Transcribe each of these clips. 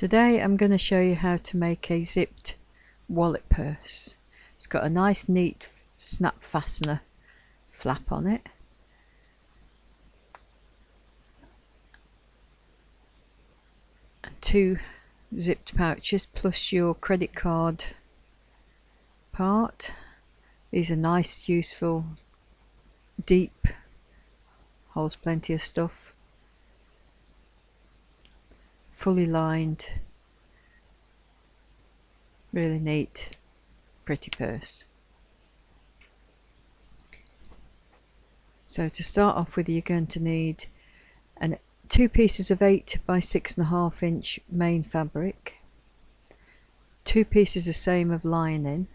Today I'm going to show you how to make a zipped wallet purse. It's got a nice neat snap fastener flap on it. And 2 zipped pouches plus your credit card part. These are nice, useful, deep, holds plenty of stuff. Fully lined, really neat, pretty purse. So to start off with, you're going to need 2 pieces of 8 by 6.5 inch main fabric, 2 pieces the same of lining,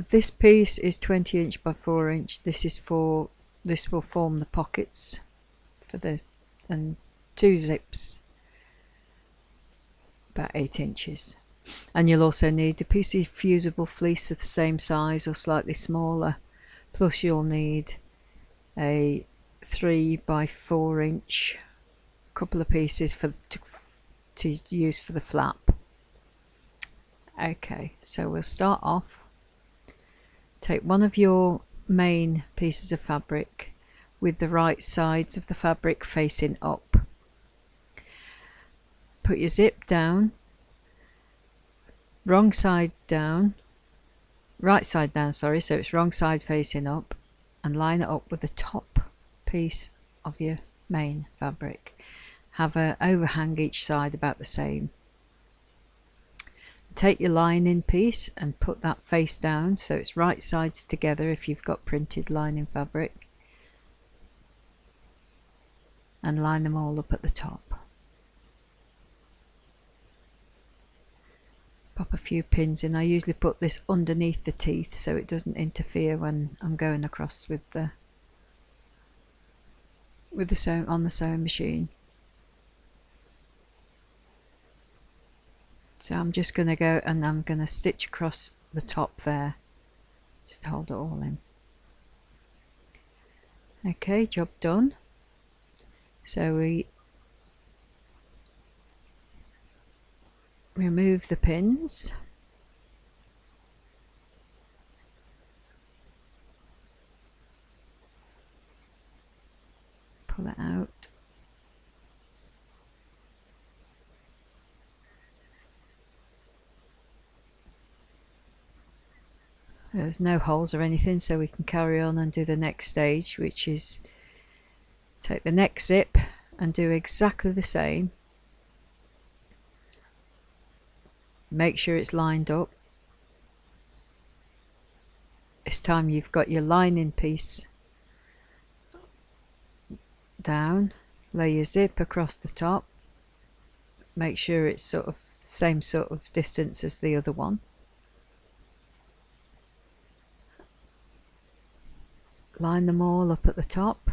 this piece is 20 inch by 4 inch. This will form the pockets for and 2 zips about 8 inches. And you'll also need a piece of fusible fleece of the same size or slightly smaller, plus you'll need a 3 by 4 inch couple of pieces to use for the flap. Okay, so we'll start off. Take one of your main pieces of fabric with the right sides of the fabric facing up. Put your zip down, right side down, sorry, so it's wrong side facing up, and line it up with the top piece of your main fabric. Have an overhang each side about the same. Take your lining piece and put that face down so it's right sides together if you've got printed lining fabric, and line them all up at the top. Pop a few pins in. I usually put this underneath the teeth so it doesn't interfere when I'm going across with the on the sewing machine. So I'm just going to go and I'm going to stitch across the top there, just to hold it all in. Okay, job done. So we remove the pins. Pull it out. There's no holes or anything, so we can carry on and do the next stage, which is take the next zip and do exactly the same. Make sure it's lined up. This time you've got your lining piece down, lay your zip across the top, make sure it's sort of same sort of distance as the other one. Line them all up at the top.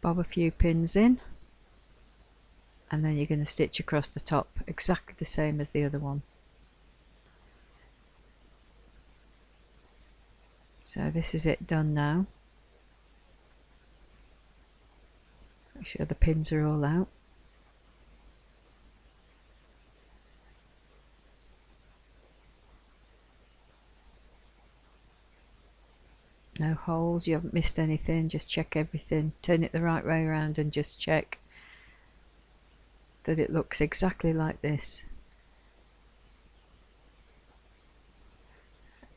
Bob a few pins in, and then you're going to stitch across the top exactly the same as the other one. So this is it done now. Make sure the pins are all out. No holes, you haven't missed anything, just check everything, turn it the right way around and just check that it looks exactly like this.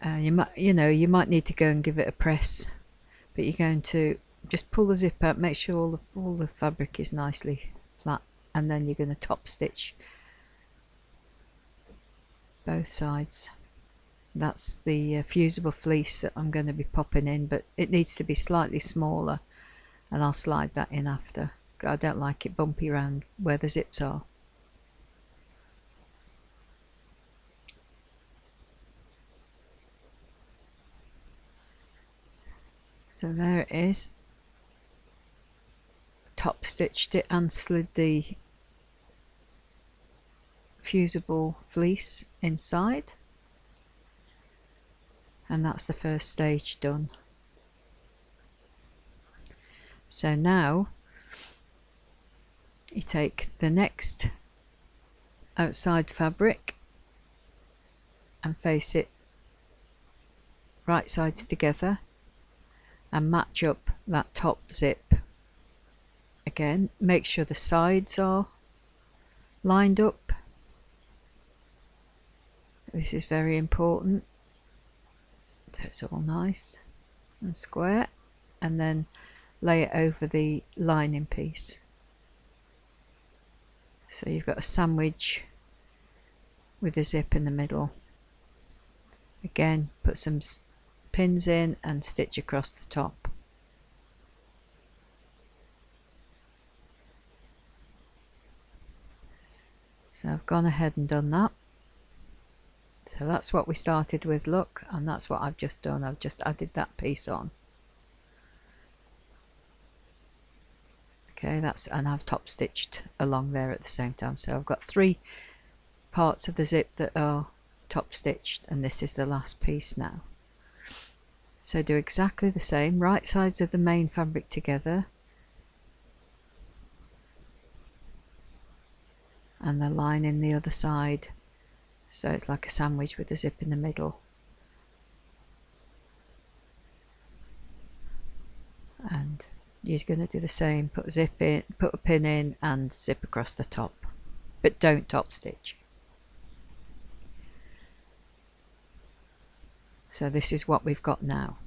You might need to go and give it a press, but you're going to just pull the zip out, make sure all the fabric is nicely flat, and then you're going to top stitch both sides. That's the fusible fleece that I'm going to be popping in, but it needs to be slightly smaller, and I'll slide that in after. I don't like it bumpy around where the zips are. So there it is. Top stitched it and slid the fusible fleece inside, and that's the first stage done. So now you take the next outside fabric and face it right sides together and match up that top zip. Again, make sure the sides are lined up. This is very important, so it's all nice and square, and then lay it over the lining piece. So you've got a sandwich with a zip in the middle. Again, put some pins in and stitch across the top. So I've gone ahead and done that. So that's what we started with, look, and that's what I've just done. I've just added that piece on. Okay, and I've top stitched along there at the same time. So I've got 3 parts of the zip that are top stitched, and this is the last piece now. So do exactly the same, right sides of the main fabric together, and the line in the other side, so it's like a sandwich with a zip in the middle. And you're going to do the same, put a pin in and zip across the top, but don't top stitch. So this is what we've got now.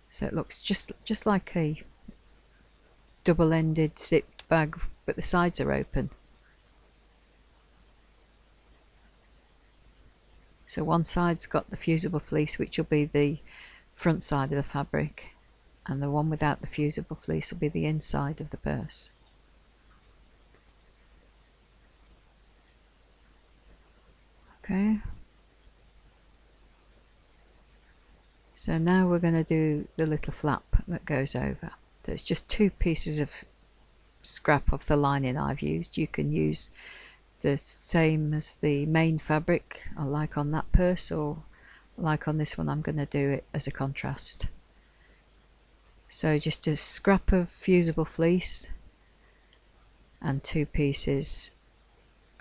So it looks just like a double-ended zipped bag, but the sides are open. So one side's got the fusible fleece, which will be the front side of the fabric, and the one without the fusible fleece will be the inside of the purse. Okay. So now we're going to do the little flap that goes over. So it's just 2 pieces of scrap of the lining I've used. You can use the same as the main fabric, or like on that purse, or like on this one I'm going to do it as a contrast. So just a scrap of fusible fleece and 2 pieces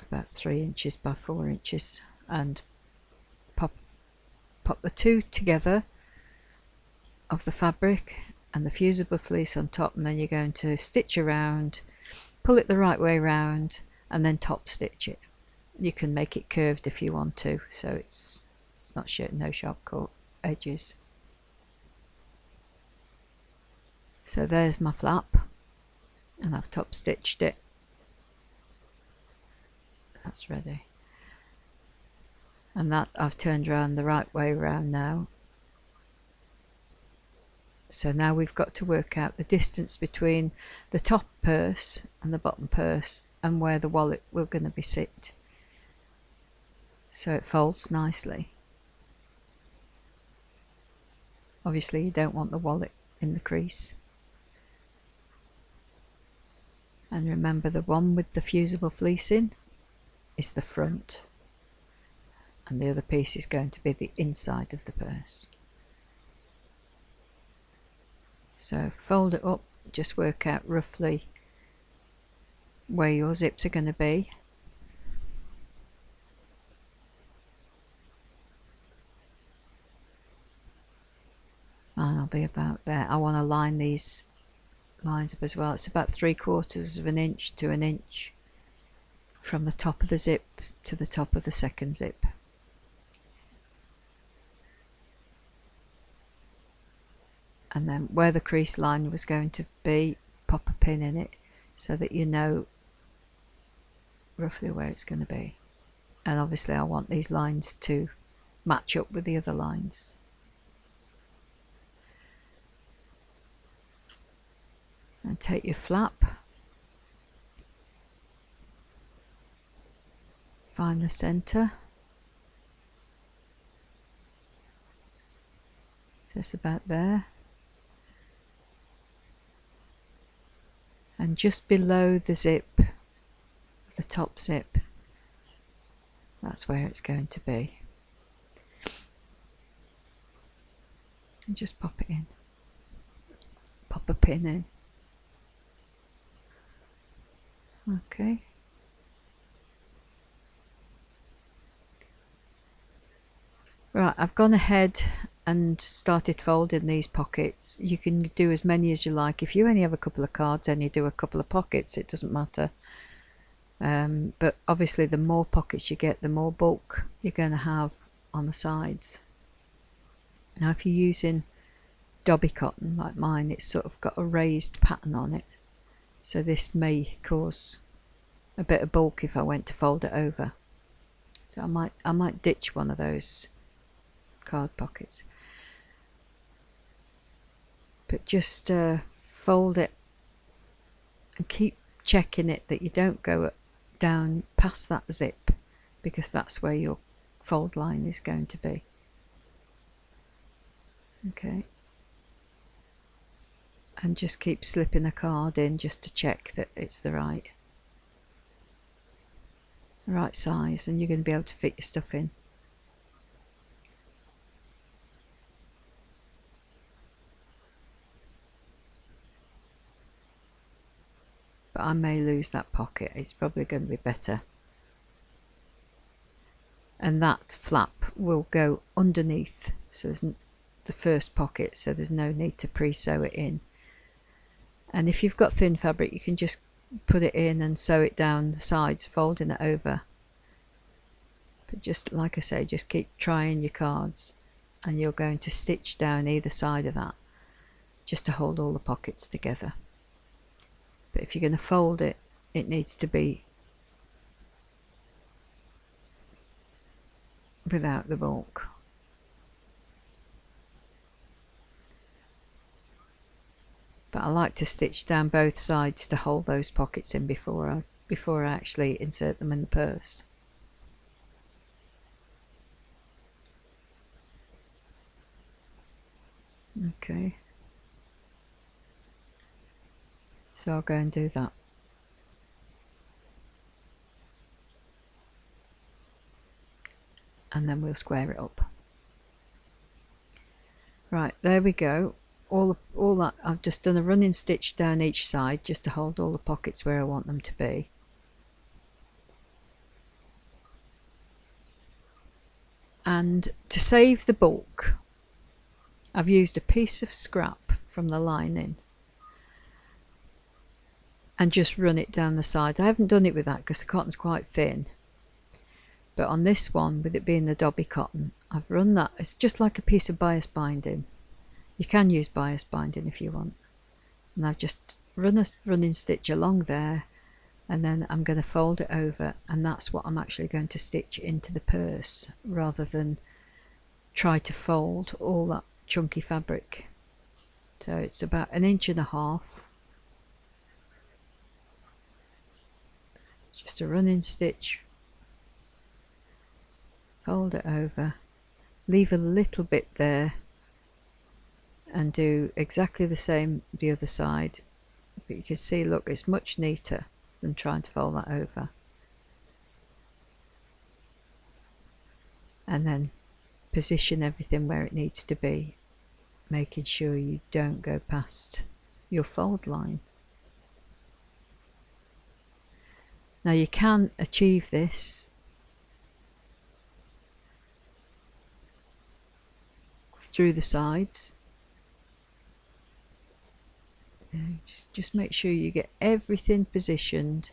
about 3 inches by 4 inches, and pop the 2 together of the fabric and the fusible fleece on top, and then you're going to stitch around, pull it the right way round, and then top stitch it. You can make it curved if you want to, so it's not no sharp edges. So there's my flap, and I've top stitched it. That's ready, and that I've turned around the right way around now. So now we've got to work out the distance between the top purse and the bottom purse, and where the wallet will going to be sit, so it folds nicely. Obviously you don't want the wallet in the crease. And remember, the one with the fusible fleece in is the front, and the other piece is going to be the inside of the purse. So fold it up, just work out roughly where your zips are going to be. And I'll be about there. I want to line these lines up as well. It's about 3/4 of an inch to an inch from the top of the zip to the top of the second zip. And then where the crease line was going to be, pop a pin in it so that you know roughly where it's going to be. And obviously I want these lines to match up with the other lines. And take your flap, find the center, so it's about there, and just below the zip of the top zip. That's where it's going to be. And just pop it in. Pop a pin in. Okay. Right, I've gone ahead and started folding these pockets. You can do as many as you like. If you only have a couple of cards and you do a couple of pockets, it doesn't matter. But obviously the more pockets you get, the more bulk you're going to have on the sides. Now if you're using dobby cotton like mine, it's sort of got a raised pattern on it, so this may cause a bit of bulk if I went to fold it over. So I might ditch one of those card pockets, but just fold it and keep checking it that you don't go down past that zip, because that's where your fold line is going to be. Okay, and just keep slipping a card in just to check that it's the right size, and you're going to be able to fit your stuff in. But I may lose that pocket. It's probably going to be better. And that flap will go underneath, so there's the first pocket, so there's no need to pre-sew it in. And if you've got thin fabric, you can just put it in and sew it down the sides, folding it over. But just like I say, just keep trying your cards, and you're going to stitch down either side of that just to hold all the pockets together. But if you're going to fold it, it needs to be without the bulk. But I like to stitch down both sides to hold those pockets in before I actually insert them in the purse. Okay, so I'll go and do that. And then we'll square it up. Right, there we go. All that, I've just done a running stitch down each side just to hold all the pockets where I want them to be. And to save the bulk, I've used a piece of scrap from the lining and just run it down the side. I haven't done it with that because the cotton's quite thin. But on this one, with it being the dobby cotton, I've run that. It's just like a piece of bias binding. You can use bias binding if you want. And I've just run a running stitch along there, and then I'm going to fold it over, and that's what I'm actually going to stitch into the purse, rather than try to fold all that chunky fabric. So it's about 1.5 inches. Just a running stitch, fold it over, leave a little bit there, and do exactly the same the other side. But you can see, look, it's much neater than trying to fold that over. And then position everything where it needs to be, making sure you don't go past your fold line. Now you can achieve this through the sides. Just make sure you get everything positioned,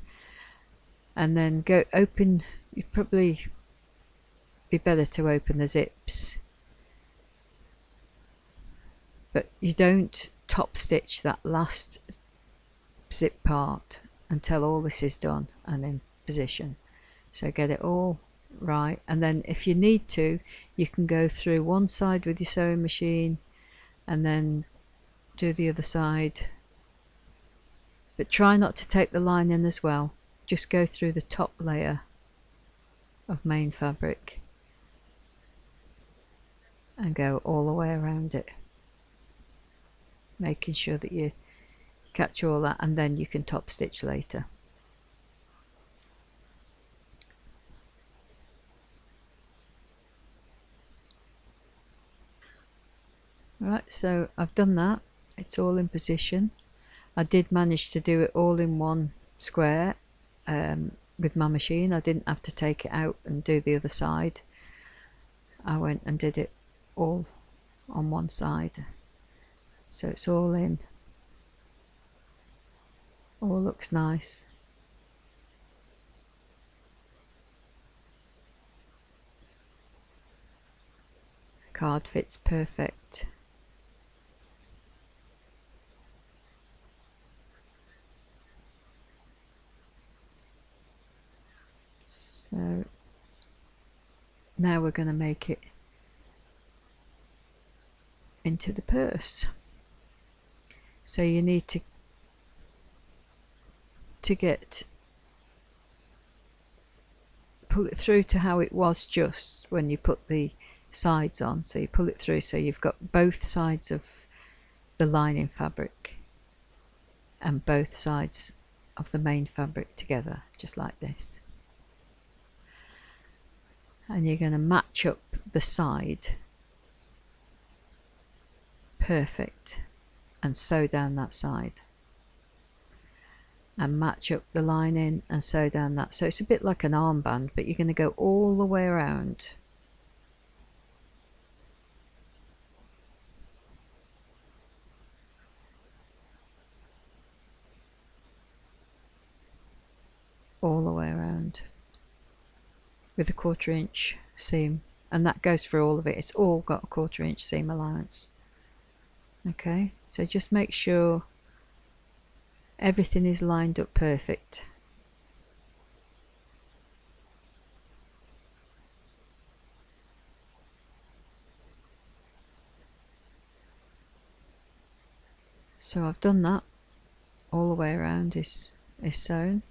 and then go open. You'd probably be better to open the zips, but you don't top stitch that last zip part until all this is done and in position. So get it all right, and then if you need to, you can go through one side with your sewing machine and then do the other side. But try not to take the line in as well. Just go through the top layer of main fabric and go all the way around it, making sure that you catch all that, and then you can top stitch later. Right, so I've done that. It's all in position. I did manage to do it all in one square with my machine. I didn't have to take it out and do the other side. I went and did it all on one side. So it's all in. All looks nice. The card fits perfect. So now we're going to make it into the purse. So you need to pull it through to how it was just when you put the sides on. So you pull it through so you've got both sides of the lining fabric and both sides of the main fabric together, just like this. And you're going to match up the side perfect and sew down that side, and match up the lining and sew down that. So it's a bit like an armband, but you're going to go all the way around. All the way around with a 1/4 inch seam, and that goes for all of it. It's all got a 1/4 inch seam allowance. Okay, so just make sure everything is lined up perfect. So I've done that. All the way around is sewn.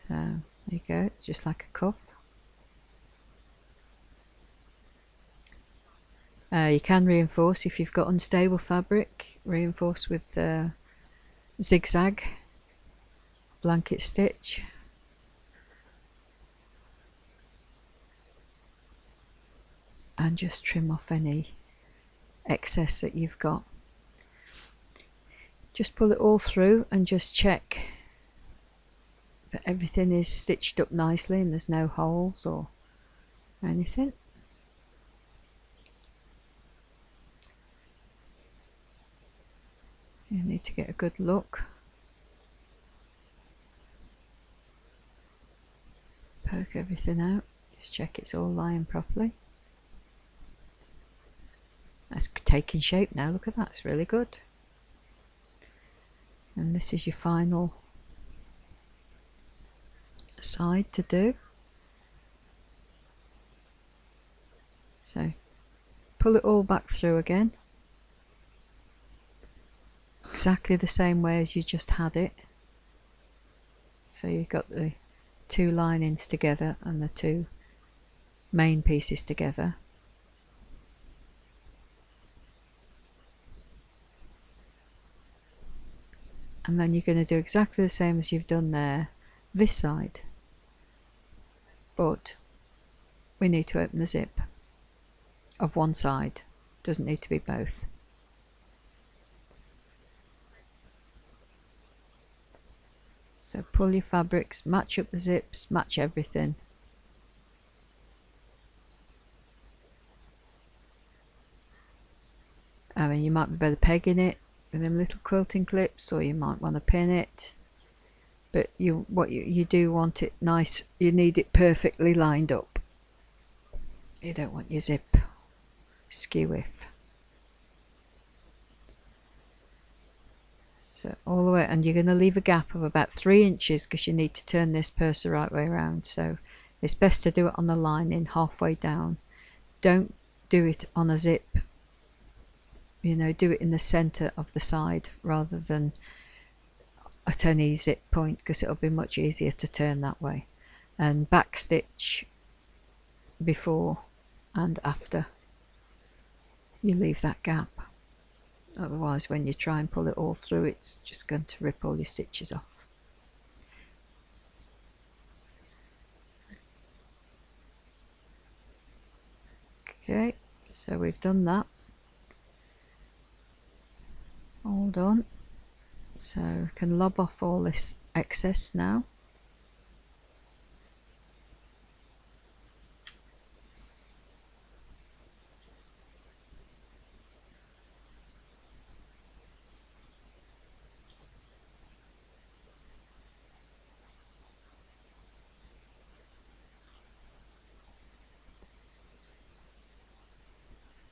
So there you go, it's just like a cuff. You can reinforce if you've got unstable fabric. Reinforce with zigzag blanket stitch. And just trim off any excess that you've got. Just pull it all through and just check that everything is stitched up nicely and there's no holes or anything. You need to get a good look. Poke everything out, just check it's all lying properly. That's taking shape now, look at that, it's really good. And this is your final side to do. So pull it all back through again, exactly the same way as you just had it. So you've got the two linings together and the two main pieces together. And then you're going to do exactly the same as you've done there, this side. But we need to open the zip of one side, doesn't need to be both. So pull your fabrics, match up the zips, match everything. I mean, you might be better pegging it with them little quilting clips, or you might want to pin it. But you do want it nice, you need it perfectly lined up. You don't want your zip skew-if. So all the way, and you're going to leave a gap of about 3 inches because you need to turn this purse the right way around. So it's best to do it on the lining halfway down. Don't do it on a zip. You know, do it in the center of the side rather than at any zip point, because it'll be much easier to turn that way. And back stitch before and after you leave that gap. Otherwise, when you try and pull it all through, it's just going to rip all your stitches off. Okay, so we've done that. All done. So I can lob off all this excess now.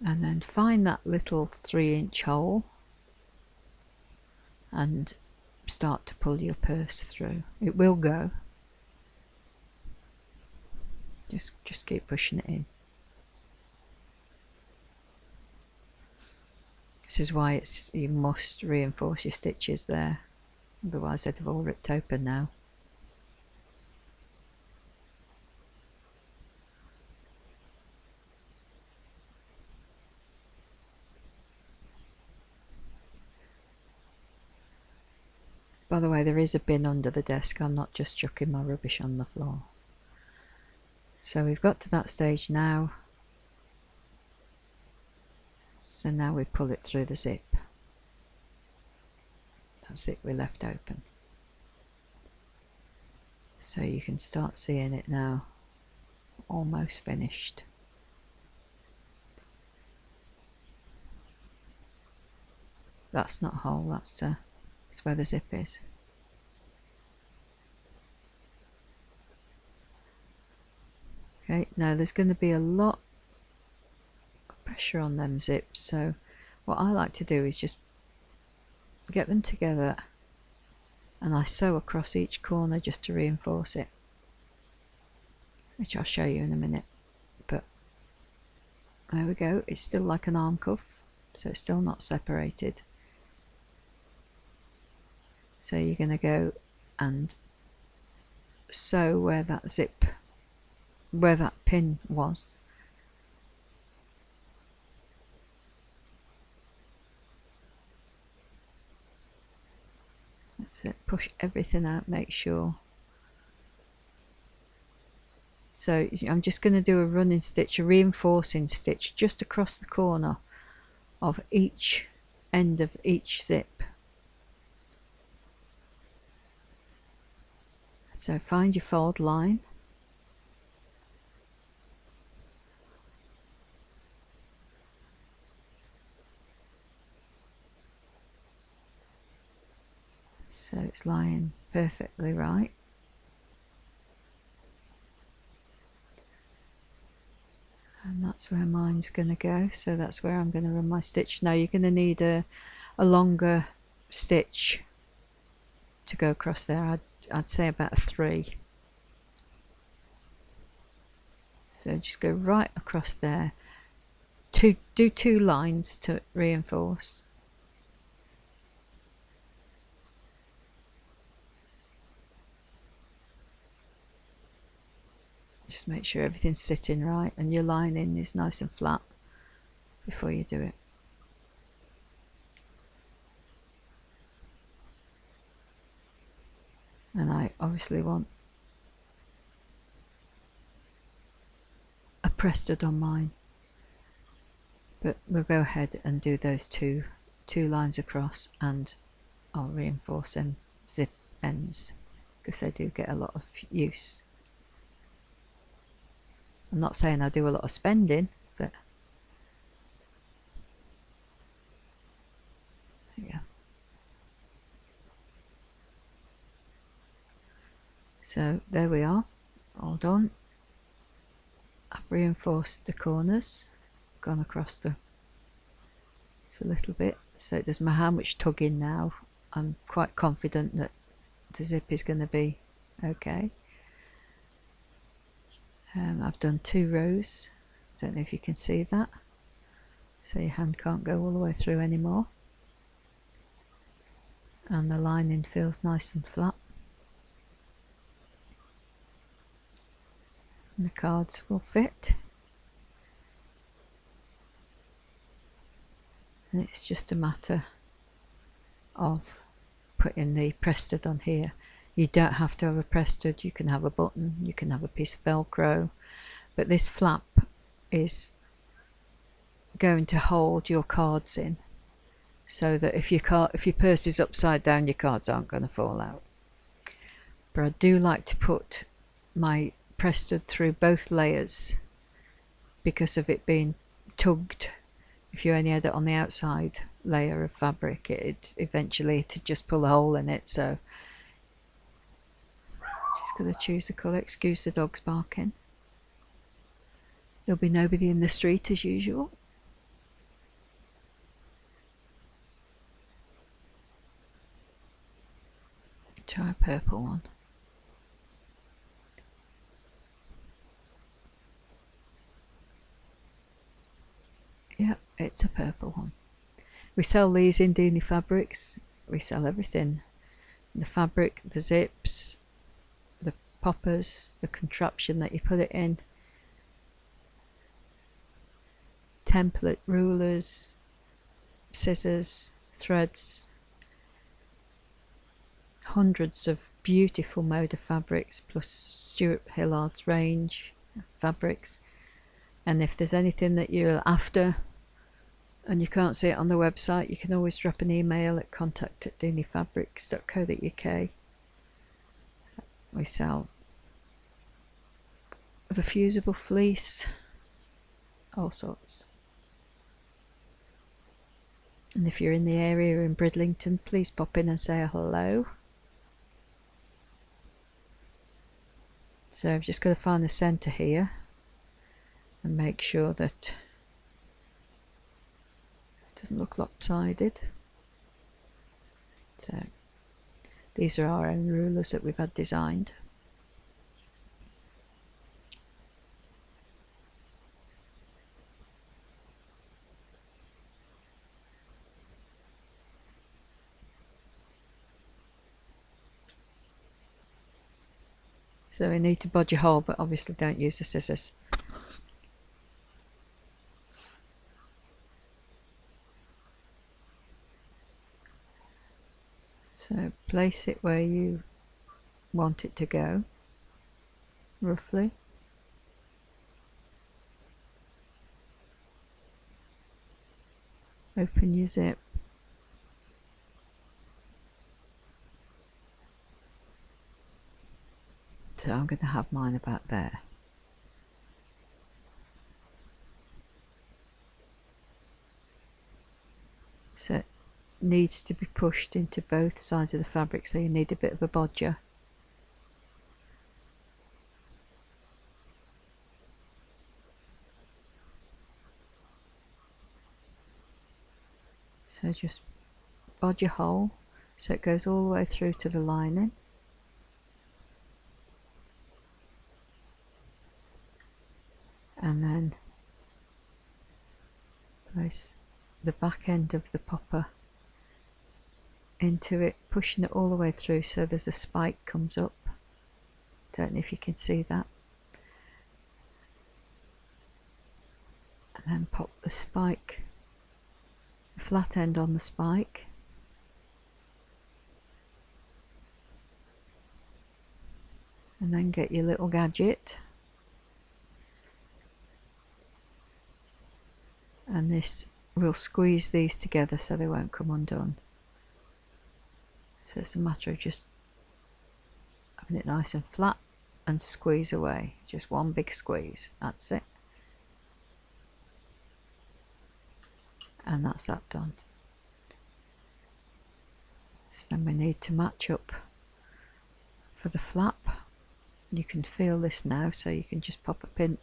And then find that little 3-inch hole and start to pull your purse through. It will go. Just keep pushing it in. This is why you must reinforce your stitches there, otherwise they'd have all ripped open now. By the way, there is a bin under the desk. I'm not just chucking my rubbish on the floor. So we've got to that stage now. So now we pull it through the zip. That zip we left open. So you can start seeing it now. Almost finished. That's not a hole, that's where the zip is. Okay, now there's going to be a lot of pressure on them zips, so what I like to do is just get them together and I sew across each corner just to reinforce it, which I'll show you in a minute. But there we go, it's still like an arm cuff, so it's still not separated. So you're going to go and sew where that zip, where that pin was. That's it, push everything out, make sure. So I'm just going to do a running stitch, a reinforcing stitch just across the corner of each end of each zip. So find your fold line. So it's lying perfectly right. And that's where mine's going to go, so that's where I'm going to run my stitch. Now you're going to need a longer stitch to go across there. I'd say about a 3. So just go right across there. Do 2 lines to reinforce. Just make sure everything's sitting right and your lining is nice and flat before you do it. And I obviously want a press stud on mine, but we'll go ahead and do those two lines across, and I'll reinforce them zip ends because they do get a lot of use. I'm not saying I do a lot of spending, but yeah. So there we are, all done. I've reinforced the corners, gone across just a little bit, so it doesn't matter how much tugging now. I'm quite confident that the zip is going to be okay. I've done 2 rows, don't know if you can see that, so your hand can't go all the way through anymore, and the lining feels nice and flat, and the cards will fit, and it's just a matter of putting the press stud on here. You don't have to have a press stud, you can have a button, you can have a piece of Velcro, but this flap is going to hold your cards in, so that if your purse is upside down, your cards aren't going to fall out. But I do like to put my press stud through both layers because of it being tugged. If you only had it on the outside layer of fabric, it'd eventually to just pull a hole in it. So just going to choose a colour. Excuse the dogs barking. There'll be nobody in the street as usual. Try a purple one. Yeah, it's a purple one. We sell these in Deany Fabrics. We sell everything. The fabric, the zips, the poppers, the contraption that you put it in, template, rulers, scissors, threads, hundreds of beautiful mode of fabrics, plus Stuart Hillard's range of fabrics. And if there's anything that you're after and you can't see it on the website, you can always drop an email at contact@deanyfabrics.co.uk. We sell the fusible fleece, all sorts. And if you're in the area in Bridlington, please pop in and say hello. So I've just got to find the centre here and make sure that it doesn't look lopsided. So these are our own rulers that we've had designed. So we need to bodge a hole, but obviously don't use the scissors. So place it where you want it to go, roughly. Open your zip. So I'm going to have mine about there. So it needs to be pushed into both sides of the fabric, so you need a bit of a bodger. So just bodge a hole so it goes all the way through to the lining. And then place the back end of the popper into it, pushing it all the way through so there's a spike comes up. Don't know if you can see that. And then pop the spike, the flat end on the spike. And then get your little gadget. And this will squeeze these together so they won't come undone. So it's a matter of just having it nice and flat and squeeze away. Just one big squeeze. That's it. And that's that done. So then we need to match up for the flap. You can feel this now, so you can just pop a pin,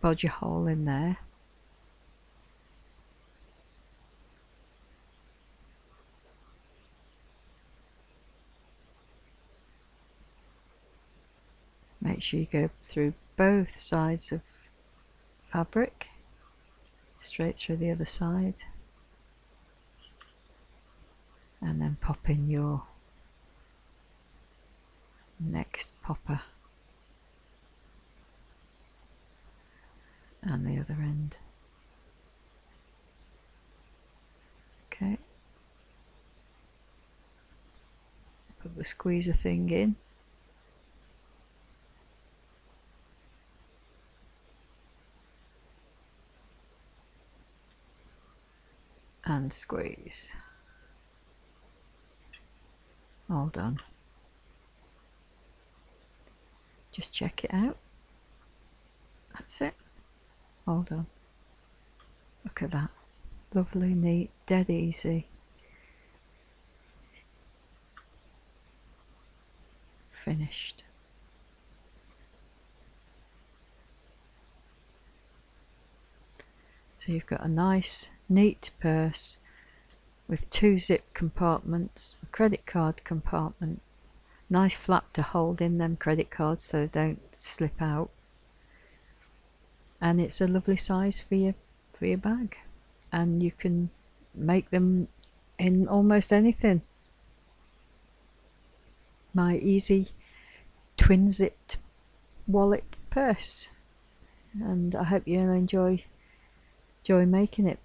bodge a hole in there. Make sure you go through both sides of fabric, straight through the other side, and then pop in your next popper and the other end. Okay, put the squeezer thing in. and squeeze. All done. Just check it out. That's it. All done. Look at that. Lovely, neat, dead easy. Finished. So you've got a nice, neat purse with 2 zip compartments, a credit card compartment, nice flap to hold in them credit cards so they don't slip out, and it's a lovely size for your bag, and you can make them in almost anything. My easy twin zipped wallet purse, and I hope you'll enjoy making it.